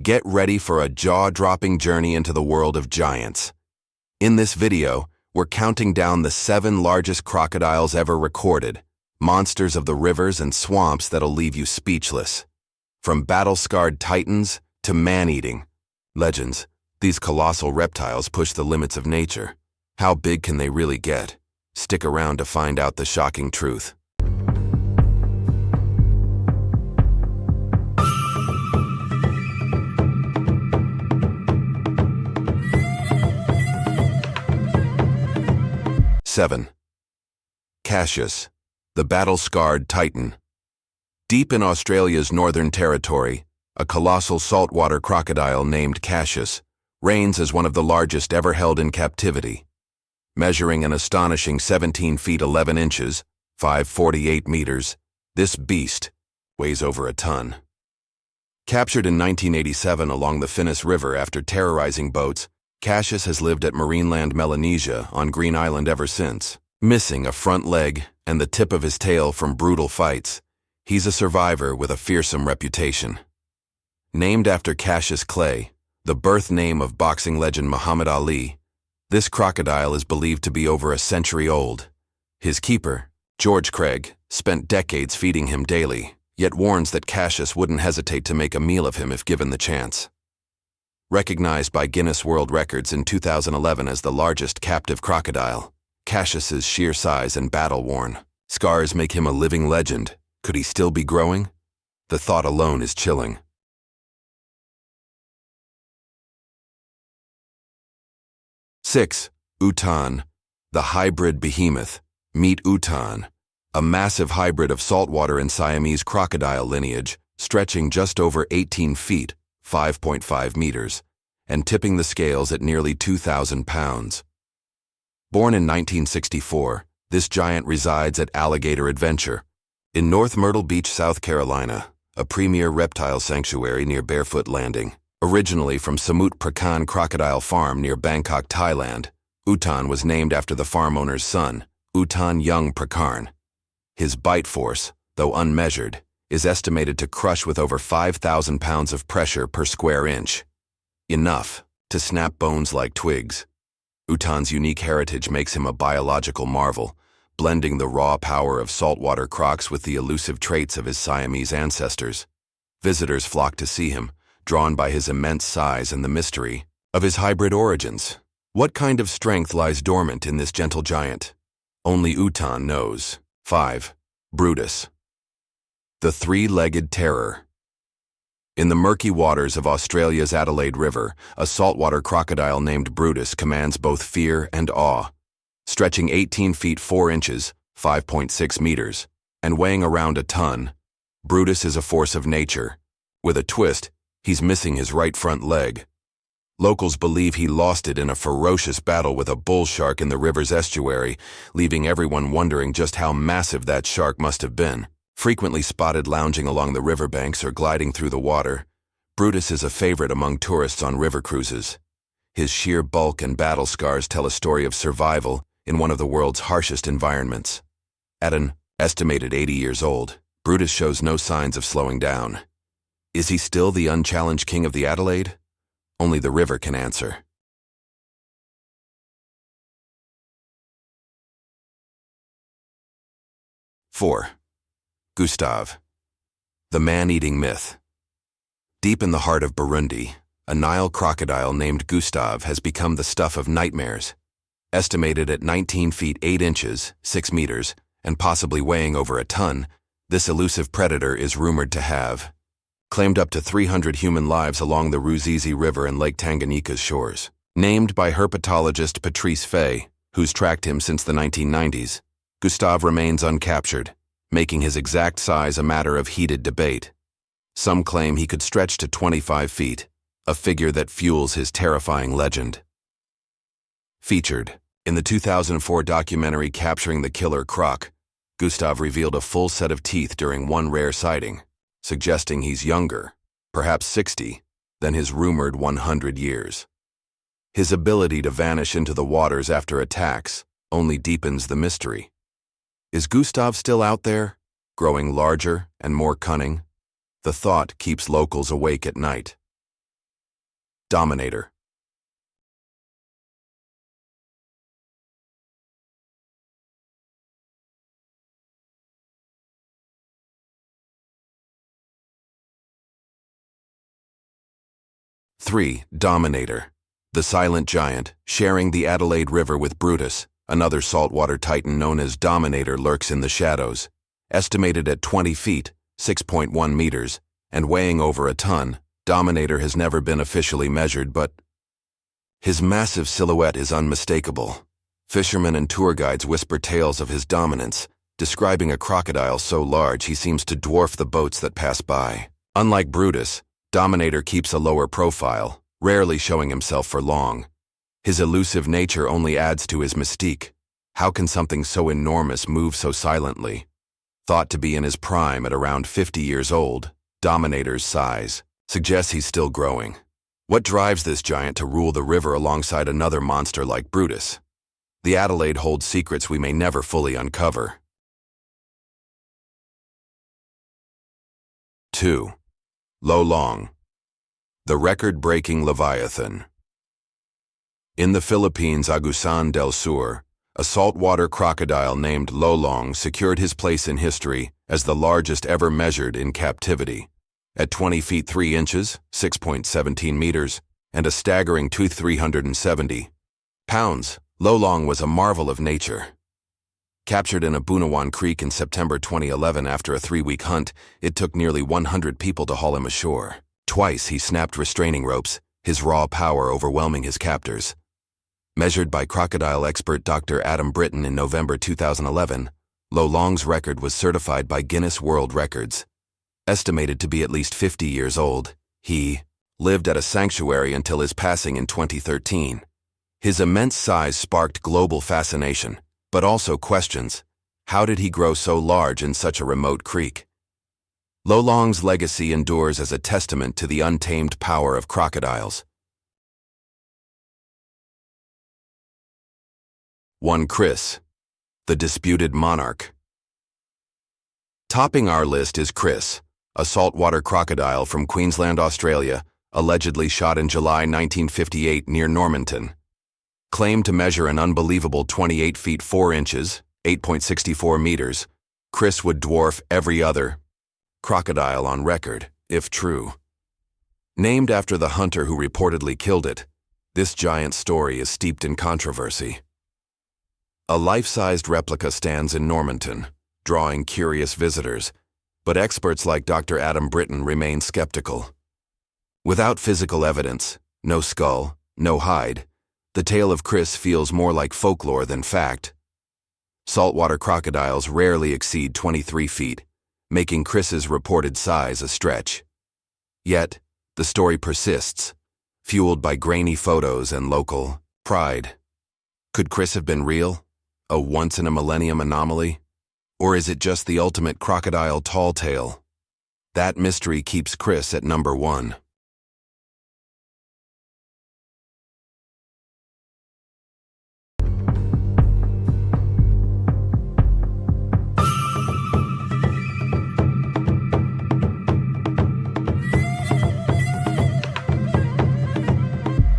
Get ready for a jaw-dropping journey into the world of giants. In this video, we're counting down the 7 largest crocodiles ever recorded, monsters of the rivers and swamps that'll leave you speechless. From battle-scarred titans to man-eating legends, these colossal reptiles push the limits of nature. How big can they really get? Stick around to find out the shocking truth. Seven. Cassius, the battle-scarred titan. Deep in Australia's Northern Territory, a colossal saltwater crocodile named Cassius reigns as one of the largest ever held in captivity. Measuring an astonishing 17 feet 11 inches, 548 meters, this beast weighs over a ton. Captured in 1987 along the Finnis River after terrorizing boats, Cassius has lived at Marineland, Melanesia, on Green Island ever since. Missing a front leg and the tip of his tail from brutal fights, he's a survivor with a fearsome reputation. Named after Cassius Clay, the birth name of boxing legend Muhammad Ali, this crocodile is believed to be over a century old. His keeper, George Craig, spent decades feeding him daily, yet warns that Cassius wouldn't hesitate to make a meal of him if given the chance. Recognized by Guinness World Records in 2011 as the largest captive crocodile, Cassius's sheer size and battle-worn scars make him a living legend. Could he still be growing? The thought alone is chilling. 6. Utan, the hybrid behemoth. Meet Utan, a massive hybrid of saltwater and Siamese crocodile lineage, stretching just over 18 feet, 5.5 meters, and tipping the scales at nearly 2,000 pounds. Born in 1964, this giant resides at Alligator Adventure in North Myrtle Beach, South Carolina, a premier reptile sanctuary near Barefoot Landing. Originally from Samut Prakan Crocodile Farm near Bangkok, Thailand, Utan was named after the farm owner's son, Utan Young Prakarn. His bite force, though unmeasured, is estimated to crush with over 5,000 pounds of pressure per square inch. Enough to snap bones like twigs. Utan's unique heritage makes him a biological marvel, blending the raw power of saltwater crocs with the elusive traits of his Siamese ancestors. Visitors flock to see him, drawn by his immense size and the mystery of his hybrid origins. What kind of strength lies dormant in this gentle giant? Only Utan knows. 5. Brutus, the three-legged terror. In the murky waters of Australia's Adelaide River, a saltwater crocodile named Brutus commands both fear and awe. Stretching 18 feet 4 inches, 5.6 meters, and weighing around a ton, Brutus is a force of nature. With a twist, he's missing his right front leg. Locals believe he lost it in a ferocious battle with a bull shark in the river's estuary, leaving everyone wondering just how massive that shark must have been. Frequently spotted lounging along the riverbanks or gliding through the water, Brutus is a favorite among tourists on river cruises. His sheer bulk and battle scars tell a story of survival in one of the world's harshest environments. At an estimated 80 years old, Brutus shows no signs of slowing down. Is he still the unchallenged king of the Adelaide? Only the river can answer. 4. Gustav, the man-eating myth. Deep in the heart of Burundi, a Nile crocodile named Gustav has become the stuff of nightmares. Estimated at 19 feet 8 inches, 6 meters, and possibly weighing over a ton, this elusive predator is rumored to have claimed up to 300 human lives along the Ruzizi River and Lake Tanganyika's shores. Named by herpetologist Patrice Fay, who's tracked him since the 1990s, Gustav remains uncaptured, making his exact size a matter of heated debate. Some claim he could stretch to 25 feet, a figure that fuels his terrifying legend. Featured in the 2004 documentary Capturing the Killer Croc, Gustav revealed a full set of teeth during one rare sighting, suggesting he's younger, perhaps 60, than his rumored 100 years. His ability to vanish into the waters after attacks only deepens the mystery. Is Gustav still out there, growing larger and more cunning? The thought keeps locals awake at night. Dominator. Three, Dominator. The silent giant, sharing the Adelaide River with Brutus, another saltwater titan known as Dominator, lurks in the shadows. Estimated at 20 feet, 6.1 meters, and weighing over a ton, Dominator has never been officially measured, but his massive silhouette is unmistakable. Fishermen and tour guides whisper tales of his dominance, describing a crocodile so large he seems to dwarf the boats that pass by. Unlike Brutus, Dominator keeps a lower profile, rarely showing himself for long. His elusive nature only adds to his mystique. How can something so enormous move so silently? Thought to be in his prime at around 50 years old, Dominator's size suggests he's still growing. What drives this giant to rule the river alongside another monster like Brutus? The Adelaide holds secrets we may never fully uncover. 2. Lo Long, the record-breaking Leviathan. In the Philippines' Agusan del Sur, a saltwater crocodile named Lo Long secured his place in history as the largest ever measured in captivity. At 20 feet 3 inches, 6.17 meters, and a staggering 370 pounds, Lo Long was a marvel of nature. Captured in a Bunawan Creek in September 2011 after a 3-week hunt, it took nearly 100 people to haul him ashore. Twice he snapped restraining ropes, his raw power overwhelming his captors. Measured by crocodile expert Dr. Adam Britton in November 2011, Lo Long's record was certified by Guinness World Records. Estimated to be at least 50 years old, he lived at a sanctuary until his passing in 2013. His immense size sparked global fascination, but also questions. How did he grow so large in such a remote creek? Lo Long's legacy endures as a testament to the untamed power of crocodiles. 1. Chris, the disputed monarch. Topping our list is Chris, a saltwater crocodile from Queensland, Australia, allegedly shot in July 1958 near Normanton. Claimed to measure an unbelievable 28 feet 4 inches, 8.64 meters, Chris would dwarf every other crocodile on record, if true. Named after the hunter who reportedly killed it, this giant story is steeped in controversy. A life-sized replica stands in Normanton, drawing curious visitors, but experts like Dr. Adam Britton remain skeptical. Without physical evidence, no skull, no hide, the tale of Chris feels more like folklore than fact. Saltwater crocodiles rarely exceed 23 feet, making Chris's reported size a stretch. Yet, the story persists, fueled by grainy photos and local pride. Could Chris have been real? A once-in-a-millennium anomaly? Or is it just the ultimate crocodile tall tale? That mystery keeps Chris at number 1.